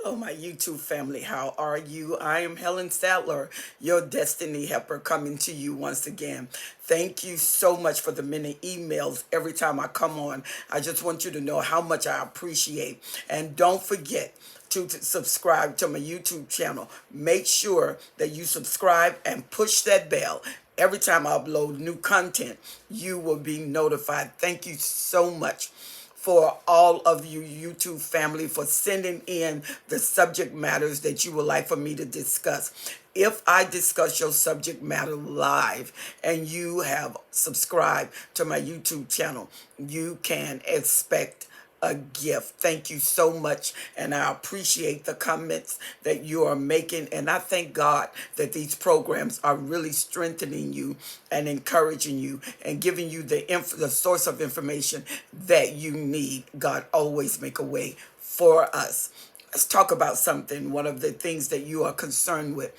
Hello, my YouTube family. How are you? I am Helen Sadler, your destiny helper, coming to you once again. Thank you so much for the many emails every time I come on. I just want you to know how much I appreciate. And don't forget to subscribe to my YouTube channel. Make sure that you subscribe and push that bell. Every time I upload new content, you will be notified. Thank you so much for all of you YouTube family for sending in the subject matters that you would like for me to discuss. If I discuss your subject matter live and you have subscribed to my YouTube channel, you can expect a gift. Thank you so much, and I appreciate the comments that you are making, and I thank God that these programs are really strengthening you and encouraging you and giving you the source of information that you need. God always make a way for us. Let's talk about something. One of the things that you are concerned with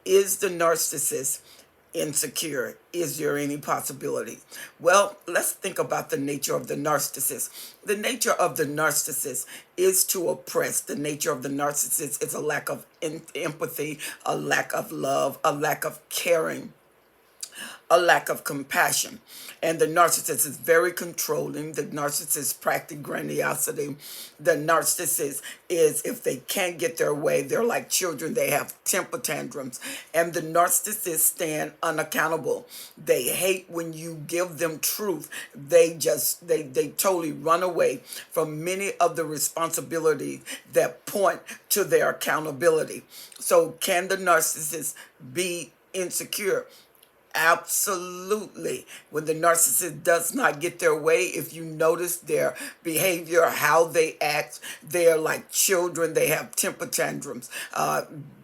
is the narcissist insecure. Is there any possibility? Well, let's think about the nature of the narcissist. The nature of the narcissist is to oppress. The nature of the narcissist is a lack of empathy, a lack of love, a lack of caring, a lack of compassion. And the narcissist is very controlling. The narcissist practice grandiosity. The narcissist is, if they can't get their way, they're like children. They have temper tantrums. And the narcissists stand unaccountable. They hate when you give them truth. They totally run away from many of the responsibilities that point to their accountability. So can the narcissist be insecure? Absolutely. When the narcissist does not get their way, if you notice their behavior, how they act, they're like children. They have temper tantrums.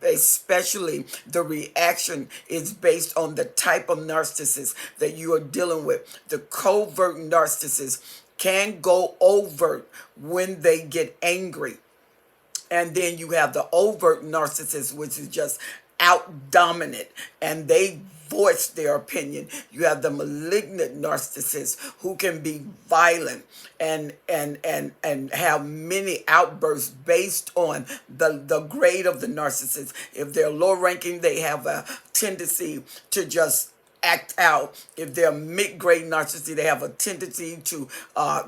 Especially the reaction is based on the type of narcissist that you are dealing with. The covert narcissist can go overt when they get angry. And then you have the overt narcissist, which is just out dominant, and they voice their opinion. You have the malignant narcissist who can be violent and have many outbursts based on the grade of the narcissist. If they're low ranking, they have a tendency to just act out. If they're mid-grade narcissist, they have a tendency to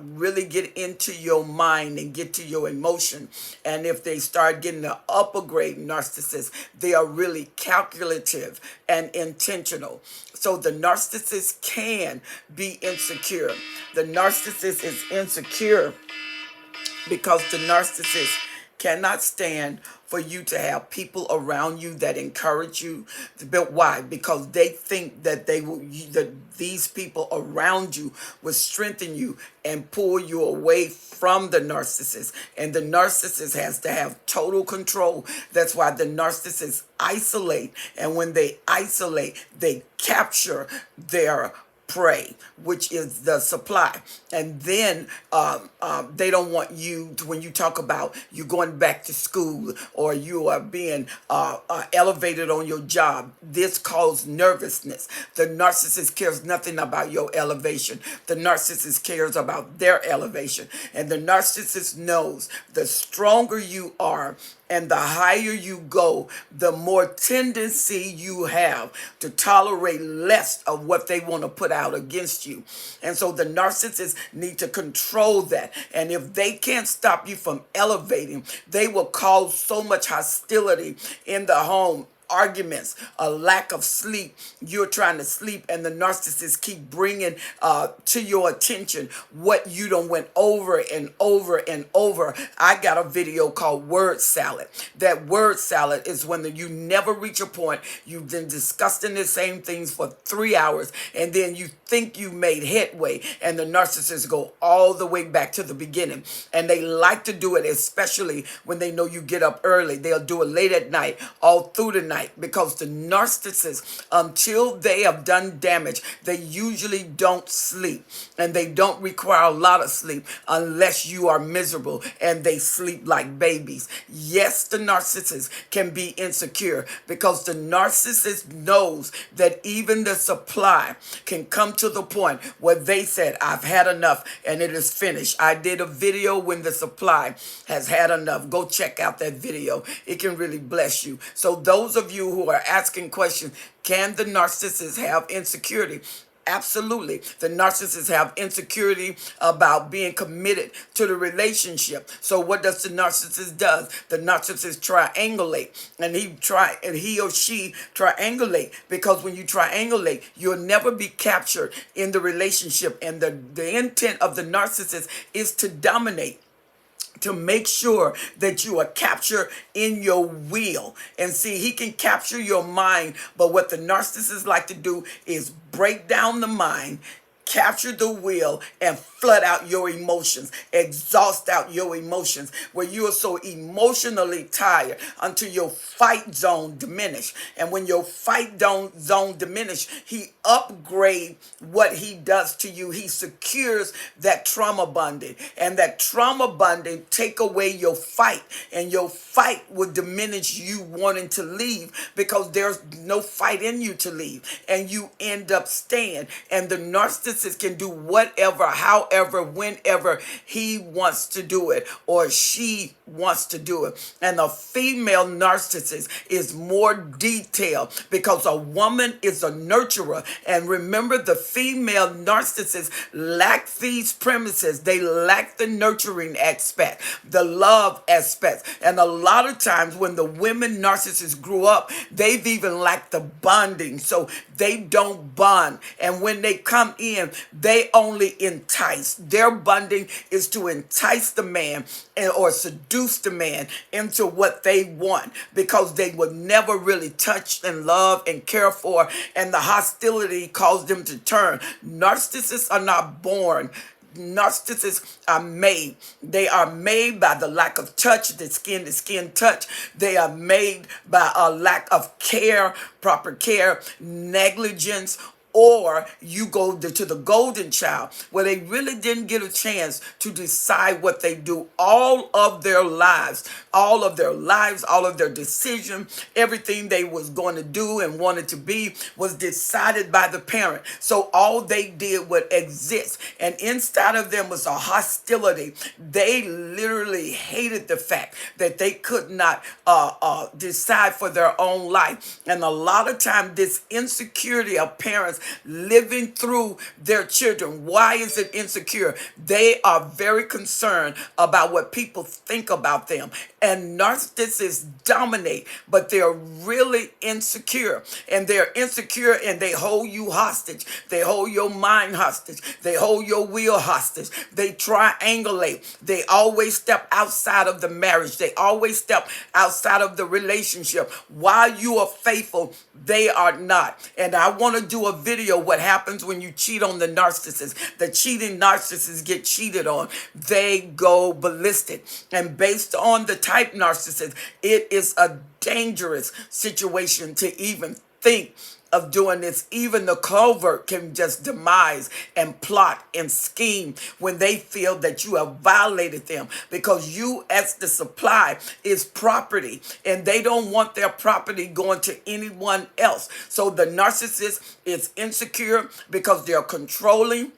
really get into your mind and get to your emotion. And if they start getting the upper grade narcissist, they are really calculative and intentional. So the narcissist can be insecure. The narcissist is insecure because the narcissist cannot stand for you to have people around you that encourage you. But why? Because they think that these people around you will strengthen you and pull you away from the narcissist. And the narcissist has to have total control. That's why the narcissists isolate. And when they isolate, they capture their prey, which is the supply. And then they don't want you to, when you talk about you going back to school or you are being elevated on your job, this causes nervousness. The narcissist cares nothing about your elevation. The narcissist cares about their elevation. And the narcissist knows the stronger you are and the higher you go, the more tendency you have to tolerate less of what they want to put out against you. And so the narcissists need to control that. And if they can't stop you from elevating, they will cause so much hostility in the home. Arguments, a lack of sleep. You're trying to sleep, and the narcissists keep bringing to your attention what you done went over and over and over. I got a video called Word Salad. That word salad is when you never reach a point. You've been discussing the same things for 3 hours, and then you think you made headway, and the narcissists go all the way back to the beginning. And they like to do it, especially when they know you get up early. They'll do it late at night, all through the night. night, because the narcissists, until they have done damage, they usually don't sleep, and they don't require a lot of sleep unless you are miserable, and they sleep like babies. Yes, the narcissist can be insecure, because the narcissist knows that even the supply can come to the point where they said, I've had enough and it is finished. I did a video when the supply has had enough. Go check out that video. It can really bless you. So those of you who are asking questions, can the narcissist have insecurity? Absolutely. The narcissists have insecurity about being committed to the relationship. So what does the narcissist does? The narcissist triangulate, and he or she triangulate, because when you triangulate, you'll never be captured in the relationship. And the intent of the narcissist is to dominate, to make sure that you are captured in your will. And see, he can capture your mind, but what the narcissists like to do is break down the mind, capture the will, and flood out your emotions, exhaust out your emotions, where you are so emotionally tired until your fight zone diminish. And when your fight zone diminish, he upgrade what he does to you. He secures that trauma bonding, and that trauma bonding take away your fight, and your fight will diminish you wanting to leave, because there's no fight in you to leave, and you end up staying. And the narcissist can do whatever, however, whenever he wants to do it, or she wants to do it. And a female narcissist is more detailed, because a woman is a nurturer. And remember, the female narcissists lack these premises. They lack the nurturing aspect, the love aspect. And a lot of times when the women narcissists grew up, they've even lacked the bonding. So they don't bond. And when they come in, they only entice. Their bonding is to entice the man or seduce the man into what they want, because they were never really touched and loved and cared for, and the hostility caused them to turn. Narcissists are not born. Narcissists are made. They are made by the lack of touch, the skin touch. They are made by a lack of care, proper care, negligence. Or you go to the golden child, where they really didn't get a chance to decide what they do all of their lives, all of their decision, everything they was going to do and wanted to be was decided by the parent. So all they did was exist. And inside of them was a hostility. They literally hated the fact that they could not decide for their own life. And a lot of time, this insecurity of parents living through their children. Why is it insecure? They are very concerned about what people think about them. And narcissists dominate, but they're really insecure. And they're insecure, and they hold you hostage. They hold your mind hostage. They hold your will hostage. They triangulate. They always step outside of the marriage. They always step outside of the relationship. While you are faithful, they are not. And I want to do a video what happens when you cheat on the narcissist. The cheating narcissists get cheated on. They go ballistic. And based on the type narcissist, it is a dangerous situation to even think of doing this. Even the covert can just demise and plot and scheme when they feel that you have violated them, because you as the supply is property, and they don't want their property going to anyone else. So the narcissist is insecure because they're controlling.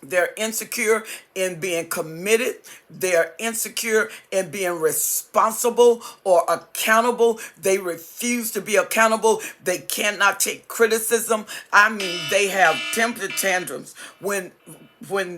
They're insecure in being committed. They're insecure in being responsible or accountable. They refuse to be accountable. They cannot take criticism. I mean, they have temper tantrums when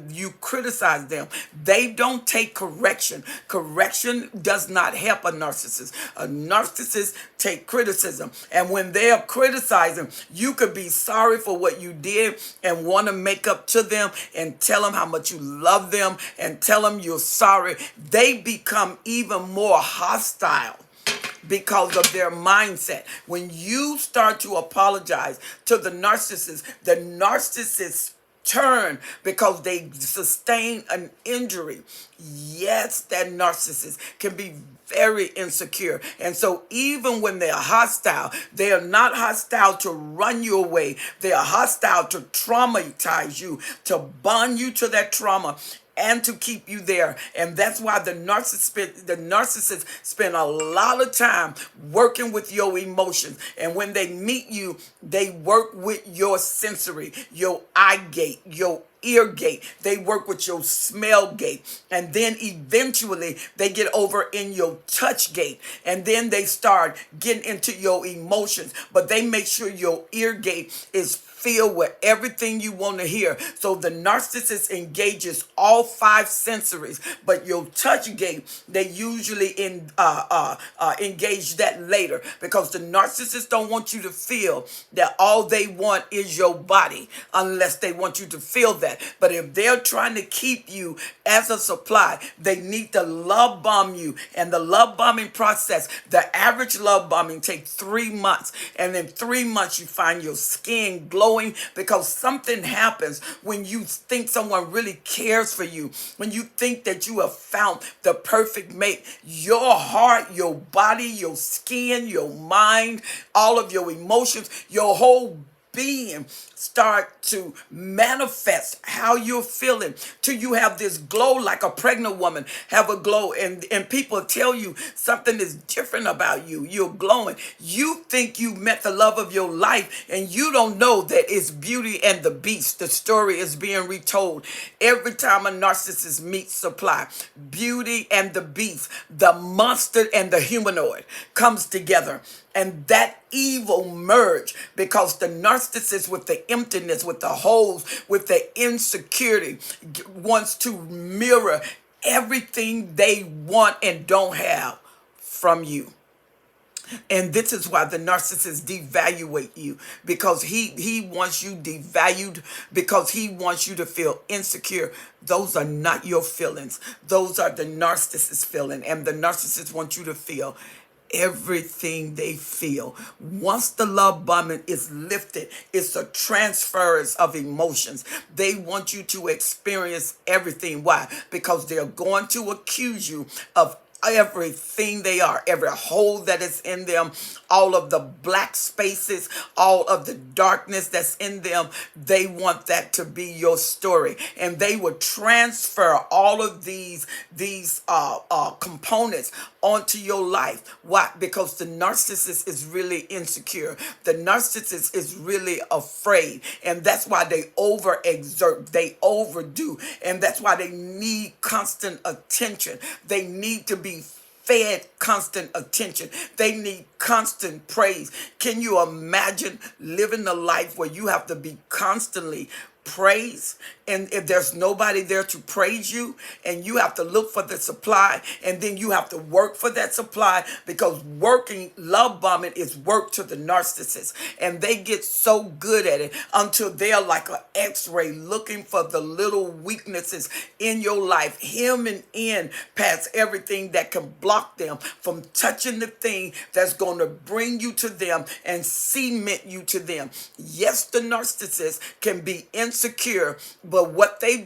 you criticize them. They don't take correction. Correction does not help a narcissist. A narcissist take criticism. And when they are criticizing, you could be sorry for what you did and want to make up to them and tell them how much you love them and tell them you're sorry. They become even more hostile because of their mindset. When you start to apologize to the narcissist turn because they sustain an injury. Yes, that narcissist can be very insecure. And so even when they're hostile, they are not hostile to run you away. They are hostile to traumatize you, to bond you to that trauma, and to keep you there. And that's why the narcissist spend a lot of time working with your emotions. And when they meet you, they work with your sensory, your eye gate, your ear gate. They work with your smell gate. And then eventually they get over in your touch gate. And then they start getting into your emotions. But they make sure your ear gate is filled with everything you want to hear. So the narcissist engages all five sensories, but your touch gate, they usually engage that later, because the narcissist don't want you to feel that all they want is your body, unless they want you to feel that. But if they're trying to keep you as a supply, they need to love bomb you. And the love bombing process, the average love bombing takes 3 months. And in 3 months, you find your skin glowing, because something happens when you think someone really cares for you. When you think that you have found the perfect mate, your heart, your body, your skin, your mind, all of your emotions, your whole being start to manifest how you're feeling, till you have this glow, like a pregnant woman have a glow, and people tell you something is different about you. You're glowing. You think you met the love of your life, and you don't know that it's Beauty and the Beast. The story is being retold every time a narcissist meets supply. Beauty and the Beast, the monster and the humanoid, comes together. And that evil merge, because the narcissist, with the emptiness, with the holes, with the insecurity, wants to mirror everything they want and don't have from you. And this is why the narcissist devaluate you, because he wants you devalued, because he wants you to feel insecure. Those are not your feelings. Those are the narcissist feeling. And the narcissist wants you to feel everything they feel. Once the love bombing is lifted, it's a transference of emotions. They want you to experience everything. Why? Because they're going to accuse you of everything they are, every hole that is in them, all of the black spaces, all of the darkness that's in them. They want that to be your story, and they will transfer all of these components onto your life. Why? Because the narcissist is really insecure. The narcissist is really afraid, and that's why they overexert, they overdo, and that's why they need constant attention. They need to be fed constant attention. They need constant praise. Can you imagine living a life where you have to be constantly praised, and if there's nobody there to praise you, and you have to look for the supply, and then you have to work for that supply, because working, love bombing is work to the narcissist, and they get so good at it until they're like an x-ray looking for the little weaknesses in your life, hemming in past everything that can block them from touching the thing that's going to bring you to them and cement you to them. Yes, the narcissist can be insecure, but what they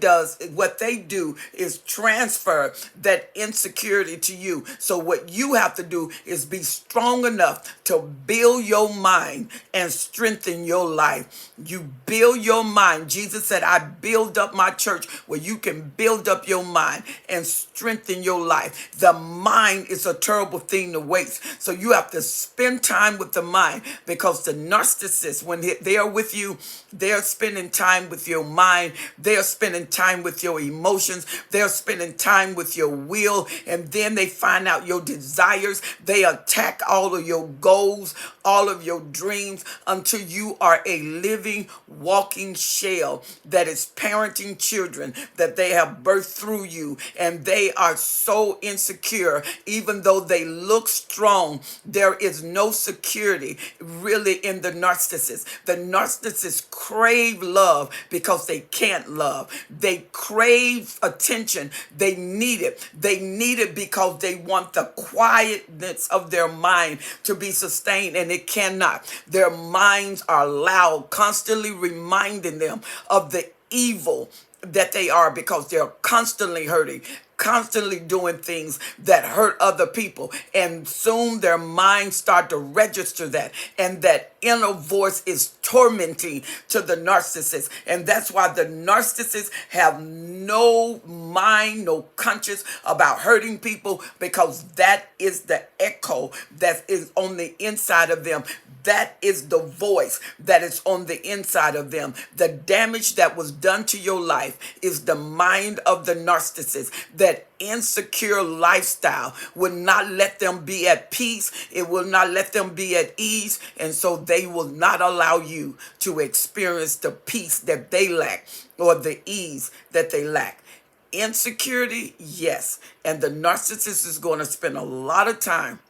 do is transfer that insecurity to you. So what you have to do is be strong enough to build your mind and strengthen your life. You build your mind. Jesus said, I build up my church, where you can build up your mind and strengthen your life. The mind is a terrible thing to waste. So you have to spend time with the mind, because the narcissist, when they're with you, they're spending time with your mind. They're spending time with your emotions. They're spending time with your will. And then they find out your desires. They attack all of your goals, all of your dreams, until you are a living, walking shell that is parenting children that they have birthed through you. And they are so insecure. Even though they look strong, there is no security really in the narcissist. The narcissist crave love because they can't love. They crave attention. They need it. They need it because they want the quietness of their mind to be sustained, and it cannot. Their minds are loud, constantly reminding them of the evil that they are, because they're constantly hurting, constantly doing things that hurt other people, and soon their minds start to register that, and that inner voice is tormenting to the narcissist. And that's why the narcissists have no mind, no conscience about hurting people, because that is the echo that is on the inside of them. That is the voice that is on the inside of them. The damage that was done to your life is the mind of the narcissist. That insecure lifestyle will not let them be at peace. It will not let them be at ease. And so they will not allow you to experience the peace that they lack, or the ease that they lack. Insecurity, yes. And the narcissist is going to spend a lot of time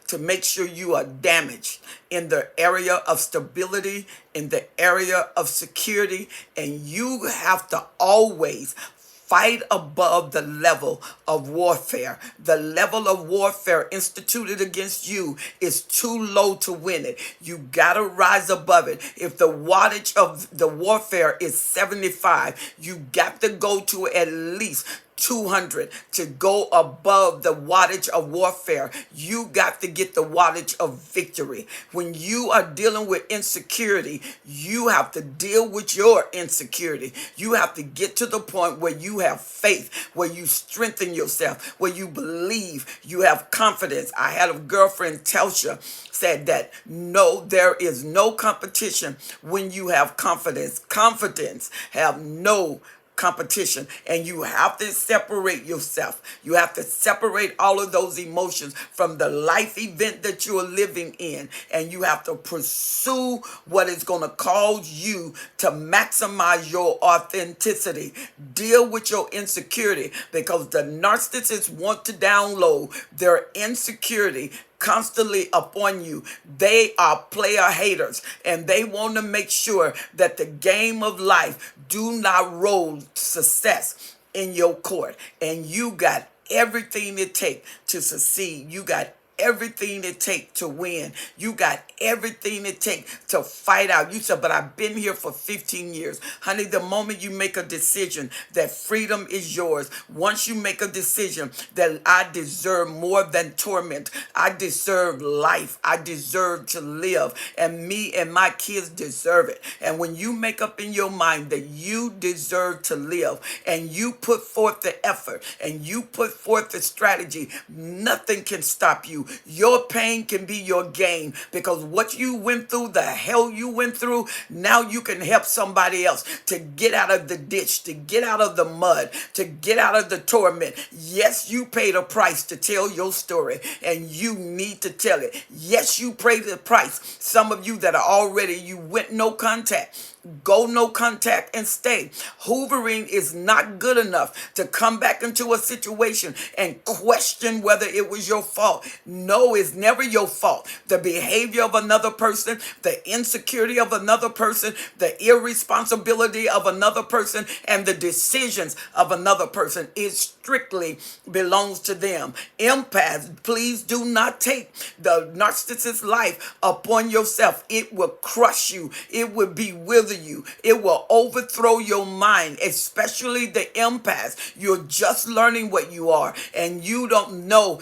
to make sure you are damaged in the area of stability, in the area of security. And you have to always fight above the level of warfare. The level of warfare instituted against you is too low to win it. You got to rise above it. If the wattage of the warfare is 75, you got to go to at least 200 to go above the wattage of warfare. You got to get the wattage of victory. When you are dealing with insecurity, you have to deal with your insecurity. You have to get to the point where you have faith, where you strengthen yourself, where you believe, you have confidence. I had a girlfriend, Telsha, said that no, there is no competition when you have confidence. Confidence have no competition. And you have to separate yourself. You have to separate all of those emotions from the life event that you are living in. And you have to pursue what is going to cause you to maximize your authenticity. Deal with your insecurity, because the narcissists want to download their insecurity constantly upon you. They are player haters, and they want to make sure that the game of life do not roll success in your court. And you got everything it takes to succeed. You got everything it takes to win. You got everything it takes to fight out. You said, but I've been here for 15 years. Honey, the moment you make a decision that freedom is yours, once you make a decision that I deserve more than torment, I deserve life, I deserve to live, and me and my kids deserve it. And when you make up in your mind that you deserve to live, and you put forth the effort, and you put forth the strategy, nothing can stop you. Your pain can be your gain, because what you went through, the hell you went through, now you can help somebody else to get out of the ditch, to get out of the mud, to get out of the torment. Yes, you paid a price to tell your story, and you need to tell it. Yes, you paid the price. Some of you that are already, you went no contact. Go no contact and stay. Hoovering is not good enough to come back into a situation and question whether it was your fault. No, it's never your fault. The behavior of another person, the insecurity of another person, the irresponsibility of another person, and the decisions of another person is strictly belongs to them. Empaths, please do not take the narcissist's life upon yourself. It will crush you. It will bewilder you. It will overthrow your mind, especially the empaths. You're just learning what you are, and you don't know.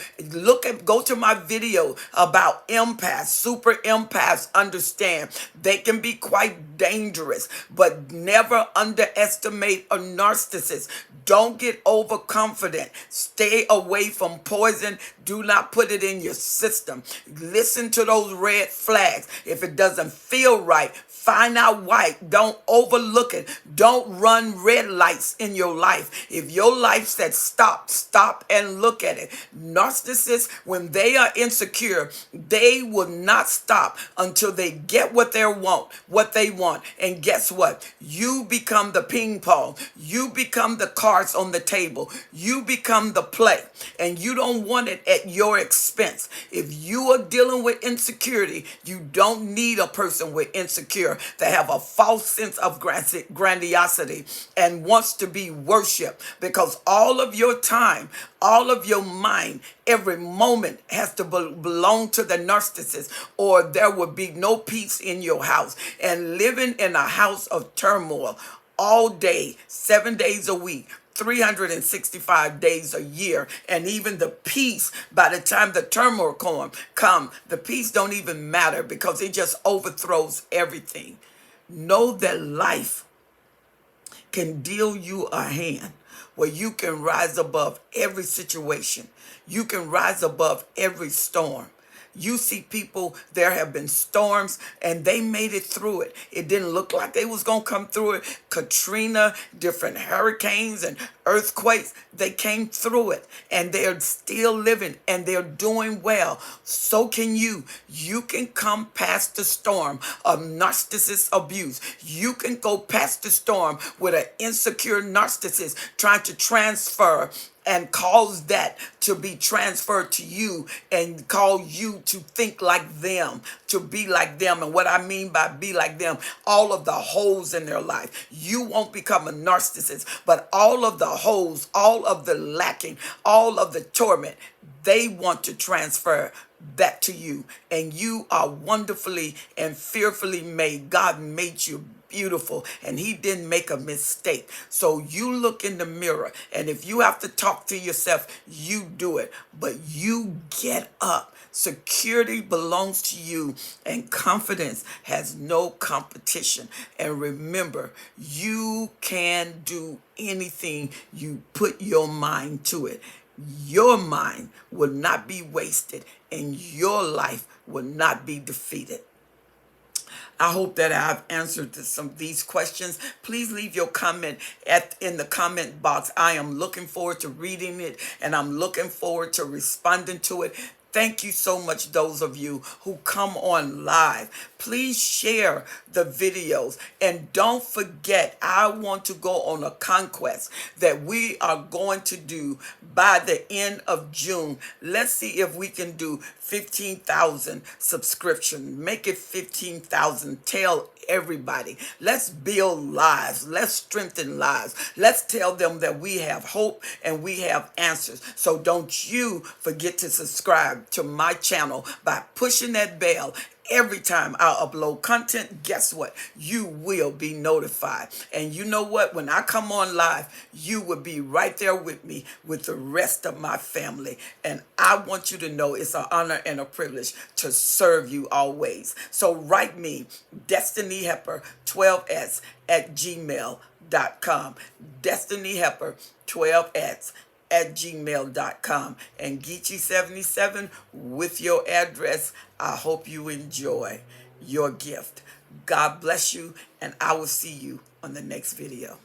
Go to my video about empaths. Super empaths understand they can be quite dangerous, but never underestimate a narcissist. Don't get overconfident. Stay away from poison. Do not put it in your system. Listen to those red flags. If it doesn't feel right, find out why. Don't overlook it. Don't run red lights in your life. If your life said stop, stop and look at it. Narcissists, when they are insecure, they will not stop until they get what they want. And guess what? You become the ping pong. You become the cards on the table. You become the play. And you don't want it at your expense. If you are dealing with insecurity, you don't need a person with insecure that have a false sense of grandiosity and wants to be worshipped, because all of your time, all of your mind, every moment has to belong to the narcissist, or there will be no peace in your house. And living in a house of turmoil all day, 7 days a week, 365 days a year. And even the peace, by the time the turmoil come, the peace don't even matter because it just overthrows everything. Know that life can deal you a hand where you can rise above every situation. You can rise above every storm. You see people, there have been storms and they made it through it. It didn't look like they was going to come through it. Katrina, different hurricanes and earthquakes, they came through it and they're still living and they're doing well. So can you. You can come past the storm of narcissist abuse. You can go past the storm with an insecure narcissist trying to transfer and cause that to be transferred to you and call you to think like them, to be like them. And what I mean by be like them, all of the holes in their life. You won't become a narcissist, but all of the holes, all of the lacking, all of the torment, they want to transfer that to you. And you are wonderfully and fearfully made. God made you beautiful and he didn't make a mistake. So you look in the mirror, and if you have to talk to yourself, you do it, but you get up. Security belongs to you and confidence has no competition. And remember, you can do anything you put your mind to it. Your mind will not be wasted and your life will not be defeated. I hope that I've answered some of these questions. Please leave your comment in the comment box. I am looking forward to reading it and I'm looking forward to responding to it. Thank you so much, those of you who come on live. Please share the videos. And don't forget, I want to go on a conquest that we are going to do by the end of June. Let's see if we can do 15,000 subscriptions. Make it 15,000. Tell everybody. Let's build lives. Let's strengthen lives. Let's tell them that we have hope and we have answers. So don't you forget to subscribe to my channel by pushing that bell. Every time I upload content, guess what? You will be notified. And you know what? When I come on live, you will be right there with me with the rest of my family. And I want you to know it's an honor and a privilege to serve you always. So write me, Destiny Hepper 12s at gmail.com. Destiny Hepper 12s at gmail.com and Geechee77 with your address. I hope you enjoy your gift. God bless you, and I will see you on the next video.